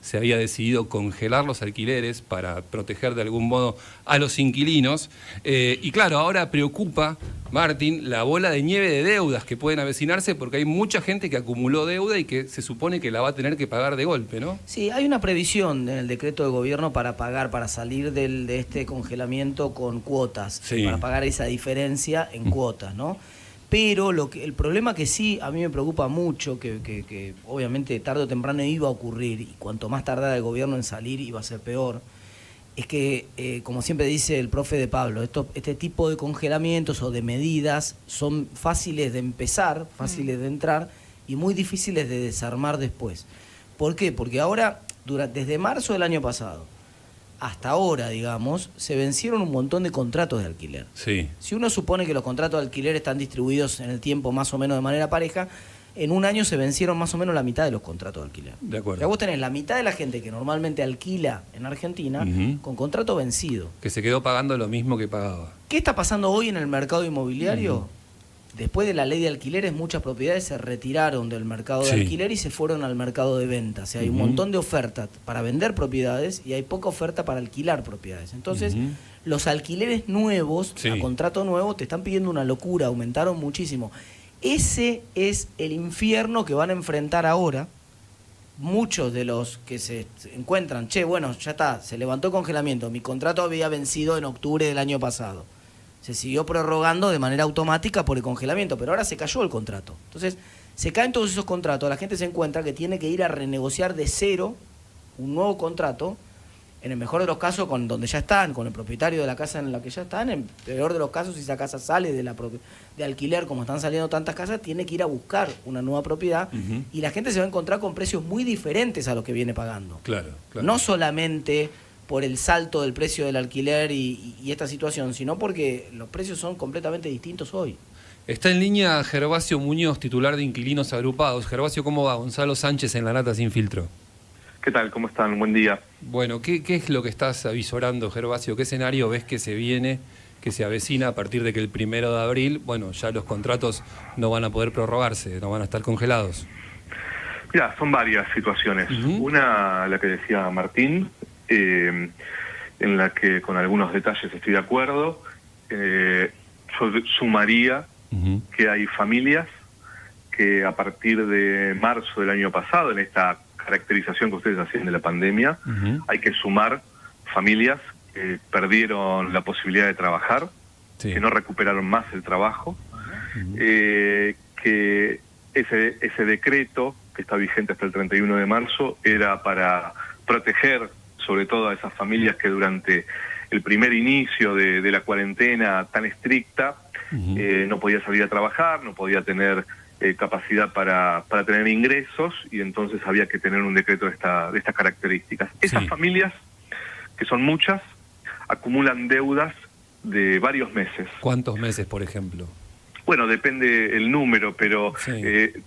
se había decidido congelar los alquileres para proteger de algún modo a los inquilinos. Y claro, ahora preocupa, Martín, la bola de nieve de deudas que pueden avecinarse porque hay mucha gente que acumuló deuda y que se supone que la va a tener que pagar de golpe, ¿no? Sí, hay una previsión en el decreto de gobierno para pagar, para salir de este congelamiento con cuotas, sí, para pagar esa diferencia en cuotas, ¿no? Pero el problema que sí a mí me preocupa mucho, que obviamente tarde o temprano iba a ocurrir, y cuanto más tardara el gobierno en salir iba a ser peor, es que, como siempre dice el profe de Pablo, este tipo de congelamientos o de medidas son fáciles de empezar, fáciles de entrar y muy difíciles de desarmar después. ¿Por qué? Porque ahora, desde marzo del año pasado, hasta ahora, digamos, se vencieron un montón de contratos de alquiler. Sí. Si uno supone que los contratos de alquiler están distribuidos en el tiempo más o menos de manera pareja, en un año se vencieron más o menos la mitad de los contratos de alquiler. De acuerdo. O sea, vos tenés la mitad de la gente que normalmente alquila en Argentina con contrato vencido. Que se quedó pagando lo mismo que pagaba. ¿Qué está pasando hoy en el mercado inmobiliario? Después de la ley de alquileres, muchas propiedades se retiraron del mercado de alquiler y se fueron al mercado de venta. O sea, hay un montón de oferta para vender propiedades y hay poca oferta para alquilar propiedades. Entonces, los alquileres nuevos, a contrato nuevo, te están pidiendo una locura, aumentaron muchísimo. Ese es el infierno que van a enfrentar ahora muchos de los que se encuentran. Bueno, ya está, se levantó el congelamiento, mi contrato había vencido en octubre del año pasado. Se siguió prorrogando de manera automática por el congelamiento, pero ahora se cayó el contrato. Entonces, se caen todos esos contratos, la gente se encuentra que tiene que ir a renegociar de cero un nuevo contrato, en el mejor de los casos con donde ya están, con el propietario de la casa en la que ya están, en el peor de los casos, si esa casa sale de alquiler, como están saliendo tantas casas, tiene que ir a buscar una nueva propiedad y la gente se va a encontrar con precios muy diferentes a lo que viene pagando. Claro. No solamente por el salto del precio del alquiler y esta situación, sino porque los precios son completamente distintos hoy. Está en línea Gervasio Muñoz, titular de Inquilinos Agrupados. Gervasio, ¿cómo va? Gonzalo Sánchez en La Nata Sin Filtro. ¿Qué tal? ¿Cómo están? Buen día. Bueno, ¿qué es lo que estás avisorando, Gervasio? ¿Qué escenario ves que se viene, que se avecina a partir de que el 1 de abril, bueno, ya los contratos no van a poder prorrogarse, no van a estar congelados? Mirá, son varias situaciones. Una, la que decía Martín, en la que con algunos detalles estoy de acuerdo. Yo sumaría que hay familias que a partir de marzo del año pasado, en esta caracterización que ustedes hacían de la pandemia, hay que sumar familias que perdieron la posibilidad de trabajar, que no recuperaron más el trabajo, que ese decreto que está vigente hasta el 31 de marzo era para proteger sobre todo a esas familias que durante el primer inicio de la cuarentena tan estricta no podía salir a trabajar, no podía tener capacidad para tener ingresos y entonces había que tener un decreto de estas características. Esas familias, que son muchas, acumulan deudas de varios meses. ¿Cuántos meses, por ejemplo? Bueno, depende el número, pero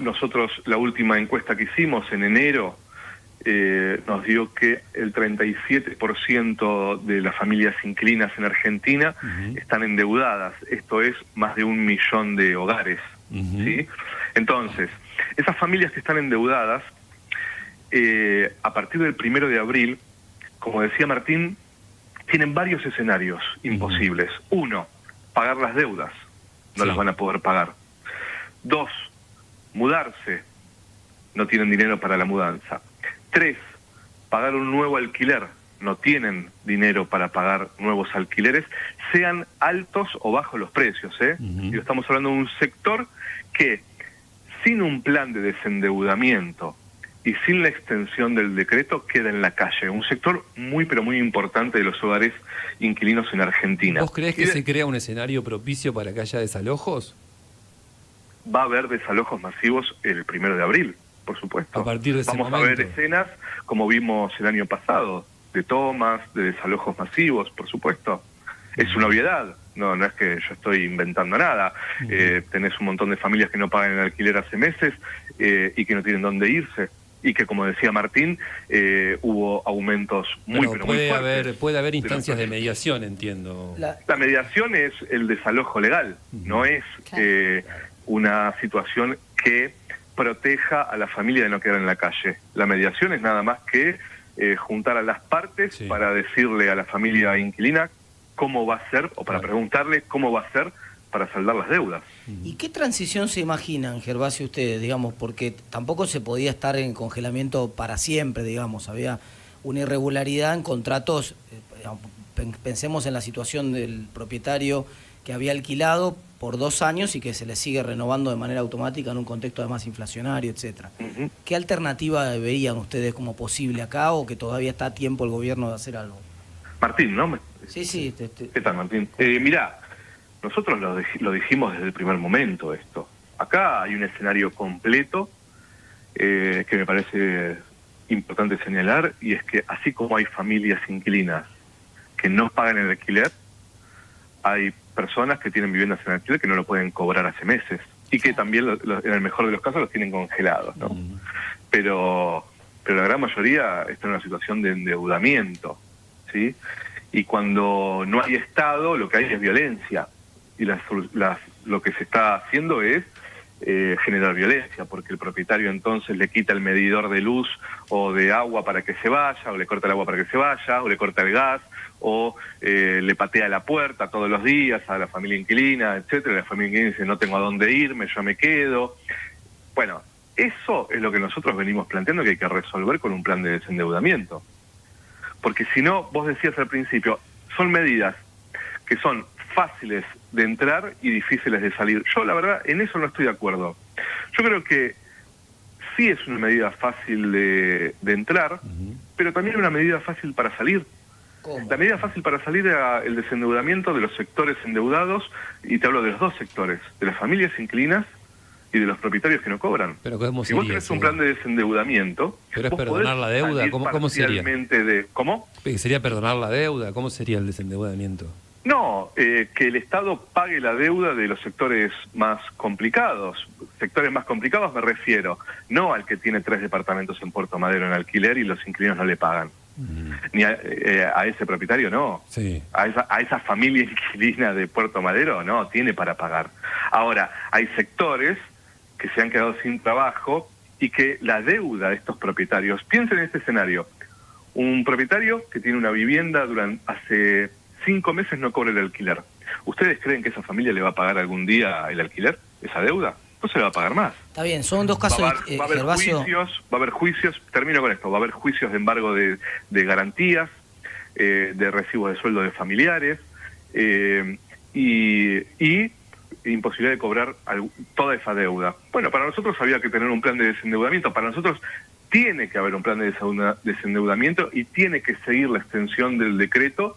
nosotros la última encuesta que hicimos en enero nos dio que el 37% de las familias inquilinas en Argentina están endeudadas. Esto es más de 1 millón de hogares. ¿Sí? Entonces, esas familias que están endeudadas, a partir del 1 de abril, como decía Martín, tienen varios escenarios imposibles. 1, pagar las deudas. No las van a poder pagar. 2, mudarse. No tienen dinero para la mudanza. 3, pagar un nuevo alquiler. No tienen dinero para pagar nuevos alquileres, sean altos o bajos los precios. Y estamos hablando de un sector que, sin un plan de desendeudamiento y sin la extensión del decreto, queda en la calle. Un sector muy, pero muy importante de los hogares inquilinos en Argentina. ¿Vos creés que se crea un escenario propicio para que haya desalojos? Va a haber desalojos masivos el 1 de abril, por supuesto. A partir de ese momento. Vamos a ver escenas como vimos el año pasado, de tomas, de desalojos masivos, por supuesto. Es una obviedad, no es que yo estoy inventando nada. Tenés un montón de familias que no pagan el alquiler hace meses y que no tienen dónde irse. Y que, como decía Martín, hubo aumentos muy fuertes. Puede haber instancias de mediación, entiendo. La mediación es el desalojo legal, no es una situación que proteja a la familia de no quedar en la calle. La mediación es nada más que juntar a las partes para decirle a la familia inquilina cómo va a ser, o para preguntarle cómo va a ser para saldar las deudas. ¿Y qué transición se imaginan, Gervasio, ustedes, digamos? Porque tampoco se podía estar en congelamiento para siempre, digamos. Había una irregularidad en contratos. Pensemos en la situación del propietario que había alquilado por 2 años y que se le sigue renovando de manera automática en un contexto además inflacionario, etcétera. ¿Qué alternativa veían ustedes como posible acá, o que todavía está a tiempo el gobierno de hacer algo? Martín, ¿no? Sí. ¿Qué tal, Martín? Mirá, nosotros lo dijimos desde el primer momento esto. Acá hay un escenario completo que me parece importante señalar, y es que así como hay familias inquilinas que no pagan el alquiler, hay personas que tienen viviendas en alquiler que no lo pueden cobrar hace meses, y que también en el mejor de los casos los tienen congelados, ¿no? Pero la gran mayoría está en una situación de endeudamiento, ¿sí? Y cuando no hay Estado, lo que hay es violencia, y lo que se está haciendo es generar violencia, porque el propietario entonces le quita el medidor de luz o de agua para que se vaya, o le corta el agua para que se vaya, o le corta el gas, o le patea la puerta todos los días a la familia inquilina, etcétera. La familia inquilina dice: no tengo a dónde irme, yo me quedo. Bueno, eso es lo que nosotros venimos planteando, que hay que resolver con un plan de desendeudamiento. Porque si no, vos decías al principio, son medidas que son fáciles de entrar y difíciles de salir. Yo, la verdad, en eso no estoy de acuerdo. Yo creo que sí es una medida fácil de entrar, pero también una medida fácil para salir. ¿Cómo? La medida fácil para salir era el desendeudamiento de los sectores endeudados, y te hablo de los dos sectores, de las familias inquilinas y de los propietarios que no cobran. Pero ¿cómo si sería vos tenés eso? un plan de desendeudamiento... ¿Pero es perdonar la deuda? ¿Cómo sería? ¿Cómo? ¿Sería perdonar la deuda? ¿Cómo sería el desendeudamiento? No, que el Estado pague la deuda de los sectores más complicados. Sectores más complicados me refiero, no al que tiene 3 departamentos en Puerto Madero en alquiler y los inquilinos no le pagan. Ni a ese propietario, no. Sí. A esa familia inquilina de Puerto Madero, no, tiene para pagar. Ahora, hay sectores que se han quedado sin trabajo y que la deuda de estos propietarios... Piensen en este escenario. Un propietario que tiene una vivienda hace 5 meses no cobra el alquiler. ¿Ustedes creen que esa familia le va a pagar algún día el alquiler, esa deuda? No se le va a pagar más. Está bien, son 2 casos, va a haber juicios, termino con esto, va a haber juicios de embargo de garantías, de recibos de sueldo de familiares, y imposibilidad de cobrar toda esa deuda. Bueno, para nosotros había que tener un plan de desendeudamiento, para nosotros tiene que haber un plan de desendeudamiento, y tiene que seguir la extensión del decreto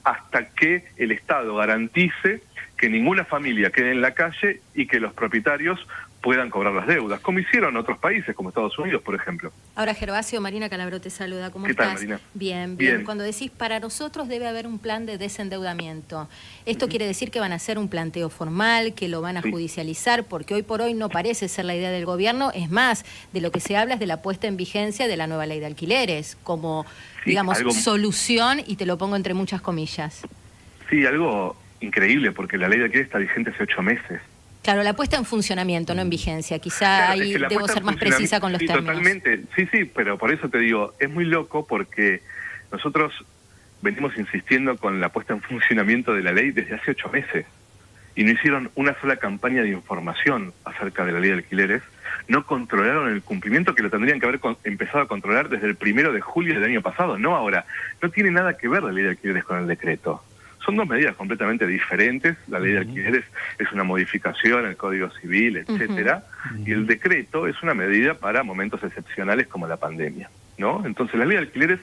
hasta que el Estado garantice que ninguna familia quede en la calle y que los propietarios puedan cobrar las deudas, como hicieron otros países, como Estados Unidos, por ejemplo. Ahora, Gervasio, Marina Calabro te saluda. ¿Cómo ¿Qué estás? tal, Marina? Bien. Cuando decís, para nosotros debe haber un plan de desendeudamiento, ¿esto quiere decir que van a hacer un planteo formal, que lo van a judicializar? Porque hoy por hoy no parece ser la idea del gobierno. Es más, de lo que se habla es de la puesta en vigencia de la nueva ley de alquileres, como, digamos, solución, y te lo pongo entre muchas comillas. Sí, algo increíble, porque la ley de alquiler está vigente hace 8 meses. Claro, la puesta en funcionamiento, no en vigencia. Quizá ahí debo ser más precisa con los términos. Totalmente. Sí, pero por eso te digo, es muy loco, porque nosotros venimos insistiendo con la puesta en funcionamiento de la ley desde hace 8 meses. Y no hicieron una sola campaña de información acerca de la ley de alquileres. No controlaron el cumplimiento, que lo tendrían que haber empezado a controlar desde el 1 de julio del año pasado, no ahora. No tiene nada que ver la ley de alquileres con el decreto. Son 2 medidas completamente diferentes. La ley de alquileres es una modificación al Código Civil, etcétera, y el decreto es una medida para momentos excepcionales como la pandemia, ¿no? Entonces, la ley de alquileres,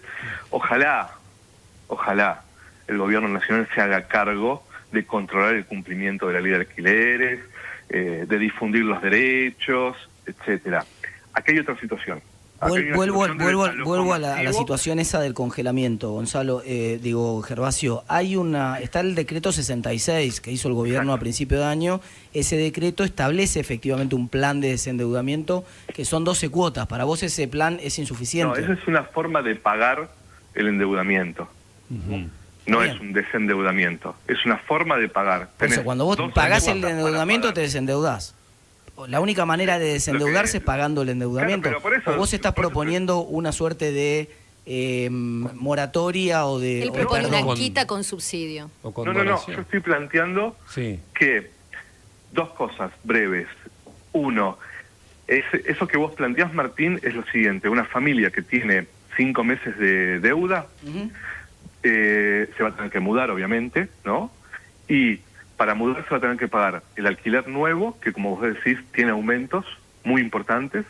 ojalá el gobierno nacional se haga cargo de controlar el cumplimiento de la ley de alquileres, de difundir los derechos, etcétera. Aquí hay otra situación. Vuelvo a la situación esa del congelamiento, Gonzalo. Gervasio, está el decreto 66 que hizo el gobierno a principio de año. Ese decreto establece efectivamente un plan de desendeudamiento que son 12 cuotas. ¿Para vos ese plan es insuficiente? No, esa es una forma de pagar el endeudamiento. No es un desendeudamiento, es una forma de pagar. Por eso, cuando vos pagás el endeudamiento te desendeudás. la única manera de desendeudarse es pagando el endeudamiento. Claro, pero por eso, o vos estás proponiendo una suerte de moratoria o de... Él propone perdón. una quita con subsidio. O con No, donación. yo estoy planteando que dos cosas breves. Uno, eso que vos planteás, Martín, es lo siguiente: una familia que tiene 5 meses de deuda, se va a tener que mudar, obviamente, ¿no? Y para mudarse va a tener que pagar el alquiler nuevo, que como vos decís, tiene aumentos muy importantes,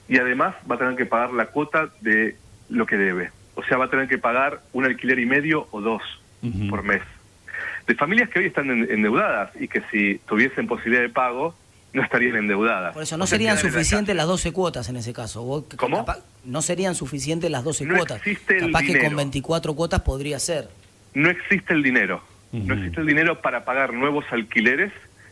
y además va a tener que pagar la cuota de lo que debe. O sea, va a tener que pagar un alquiler y medio o 2 por mes. De familias que hoy están endeudadas y que si tuviesen posibilidad de pago, no estarían endeudadas. Por eso no serían suficientes las 12 cuotas en ese caso. Vos, ¿Cómo? No serían suficientes las 12 No cuotas. existe el Capaz que dinero. con 24 cuotas podría ser. No existe el dinero. No existe el dinero para pagar nuevos alquileres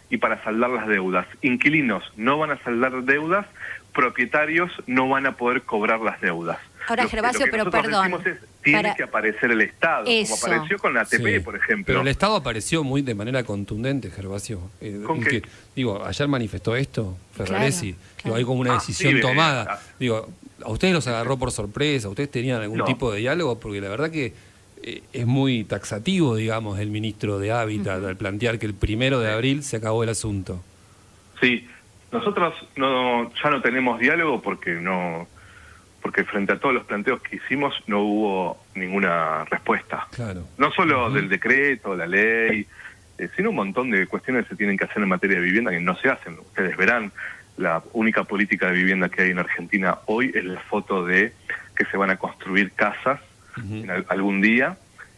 y para saldar las deudas. Inquilinos no van a saldar deudas, propietarios no van a poder cobrar las deudas. Ahora, Gervasio, pero perdón. Tiene que aparecer el Estado, Eso. como apareció con la ATP, por ejemplo. Pero el Estado apareció muy de manera contundente, Gervasio. ¿Con qué? Digo, ayer manifestó esto, Ferraresi. Claro. Digo, hay como una decisión sí, tomada. Digo, ¿a ustedes los agarró por sorpresa? ¿Ustedes tenían algún tipo de diálogo? Porque la verdad que es muy taxativo, digamos, el ministro de Hábitat al plantear que el 1 de abril se acabó el asunto. Sí, nosotros ya no tenemos diálogo porque frente a todos los planteos que hicimos no hubo ninguna respuesta. Claro. No solo del decreto, la ley, sino un montón de cuestiones que se tienen que hacer en materia de vivienda que no se hacen. Ustedes verán, la única política de vivienda que hay en Argentina hoy es la foto de que se van a construir casas en algún día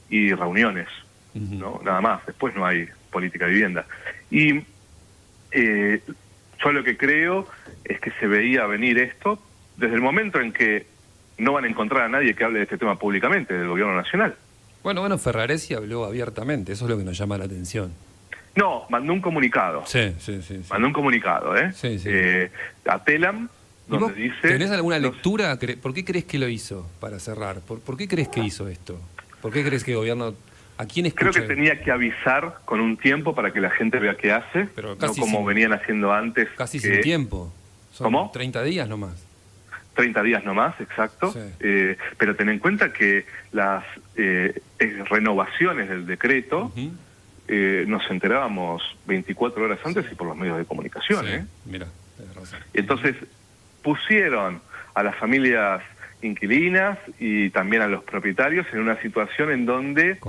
y reuniones, ¿no? Nada más, después no hay política de vivienda. Y yo lo que creo es que se veía venir esto desde el momento en que no van a encontrar a nadie que hable de este tema públicamente, del gobierno nacional. Bueno, Ferraresi habló abiertamente, eso es lo que nos llama la atención. No, mandó un comunicado. Sí. Mandó un comunicado, Sí. a Telam, donde dice... ¿Tenés alguna lectura? ¿Por qué crees que lo hizo, para cerrar? ¿Por qué crees que hizo esto? ¿Por qué crees que el gobierno... ¿A quién escucha? Creo que tenía que avisar con un tiempo para que la gente vea qué hace, Pero no como venían haciendo antes. Casi sin tiempo. Son ¿Cómo? 30 días nomás. 30 días nomás, exacto. Sí. Pero ten en cuenta que las renovaciones del decreto nos enterábamos 24 horas antes y por los medios de comunicación. Mira, tenés razón. Entonces pusieron a las familias inquilinas y también a los propietarios en una situación en donde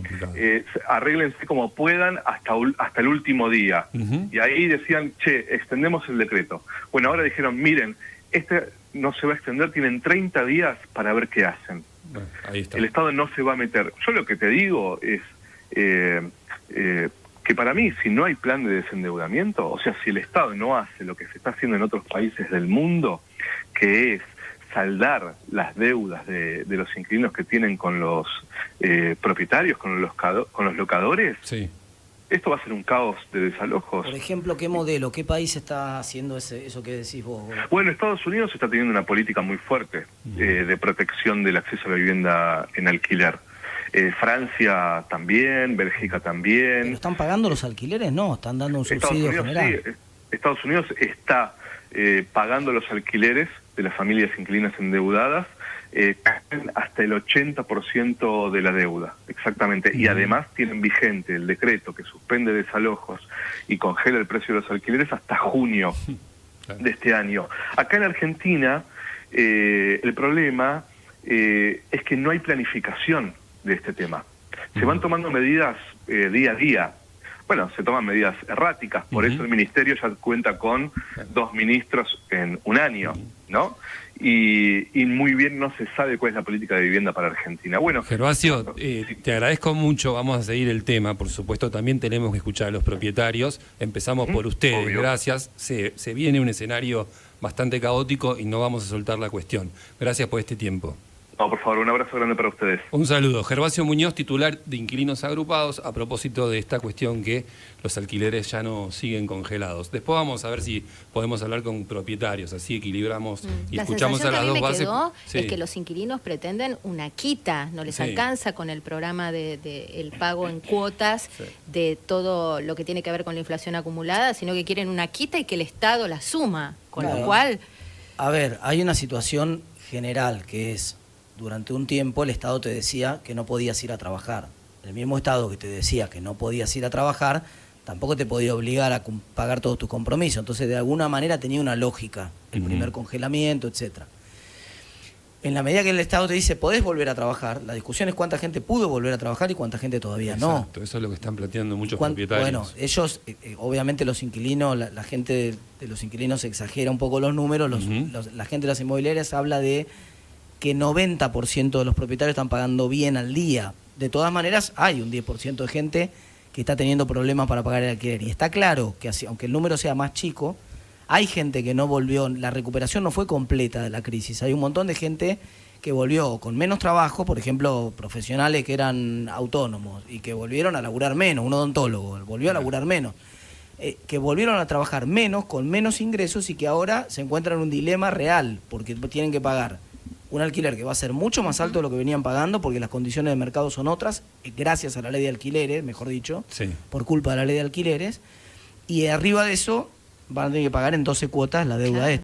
arréglense como puedan hasta el último día. Y ahí decían, extendemos el decreto. Bueno, ahora dijeron, miren, no se va a extender, tienen 30 días para ver qué hacen. Bueno, ahí está. El Estado no se va a meter. Yo lo que te digo es que para mí, si no hay plan de desendeudamiento, o sea, si el Estado no hace lo que se está haciendo en otros países del mundo, que es saldar las deudas de los inquilinos que tienen con los propietarios, con los locadores, esto va a ser un caos de desalojos. Por ejemplo, ¿qué modelo, qué país está haciendo eso que decís vos? Bueno, Estados Unidos está teniendo una política muy fuerte de protección del acceso a la vivienda en alquiler. Francia también, Bélgica también. ¿Pero están pagando los alquileres? No, están dando un subsidio general. Sí, Estados Unidos está pagando los alquileres de las familias inquilinas endeudadas hasta el 80% de la deuda, exactamente. Y además tienen vigente el decreto que suspende desalojos y congela el precio de los alquileres hasta junio de este año. Acá en Argentina el problema es que no hay planificación de este tema. Se van tomando medidas día a día. Bueno, se toman medidas erráticas, por eso el Ministerio ya cuenta con 2 ministros en un año, ¿no? Y muy bien no se sabe cuál es la política de vivienda para Argentina. Bueno, Gervasio, te agradezco mucho, vamos a seguir el tema, por supuesto también tenemos que escuchar a los propietarios, empezamos por ustedes, obvio. Gracias, se viene un escenario bastante caótico y no vamos a soltar la cuestión. Gracias por este tiempo. No, por favor, un abrazo grande para ustedes. Un saludo. Gervasio Muñoz, titular de Inquilinos Agrupados, a propósito de esta cuestión que los alquileres ya no siguen congelados. Después vamos a ver si podemos hablar con propietarios, así equilibramos y la escuchamos a las dos bases. Quedó Sí. es que los inquilinos pretenden una quita, no les Sí. alcanza con el programa de el pago en cuotas de todo lo que tiene que ver con la inflación acumulada, sino que quieren una quita y que el Estado la suma, con lo cual... A ver, hay una situación general que es, durante un tiempo el Estado te decía que no podías ir a trabajar. El mismo Estado que te decía que no podías ir a trabajar, tampoco te podía obligar a pagar todos tus compromisos. Entonces, de alguna manera tenía una lógica, el primer congelamiento, etcétera. En la medida que el Estado te dice, podés volver a trabajar, la discusión es cuánta gente pudo volver a trabajar y cuánta gente todavía no. Exacto, eso es lo que están planteando muchos propietarios. Bueno, ellos, obviamente los inquilinos, la gente de los inquilinos exagera un poco los números, la gente de las inmobiliarias habla de que 90% de los propietarios están pagando bien al día. De todas maneras, hay un 10% de gente que está teniendo problemas para pagar el alquiler. Y está claro que aunque el número sea más chico, hay gente que no volvió, la recuperación no fue completa de la crisis. Hay un montón de gente que volvió con menos trabajo, por ejemplo, profesionales que eran autónomos y que volvieron a laburar menos, un odontólogo volvió a laburar menos, que volvieron a trabajar menos, con menos ingresos y que ahora se encuentran en un dilema real, porque tienen que pagar un alquiler que va a ser mucho más alto de lo que venían pagando, porque las condiciones de mercado son otras, gracias a la ley de alquileres, mejor dicho, por culpa de la ley de alquileres, y arriba de eso van a tener que pagar en 12 cuotas la deuda esta.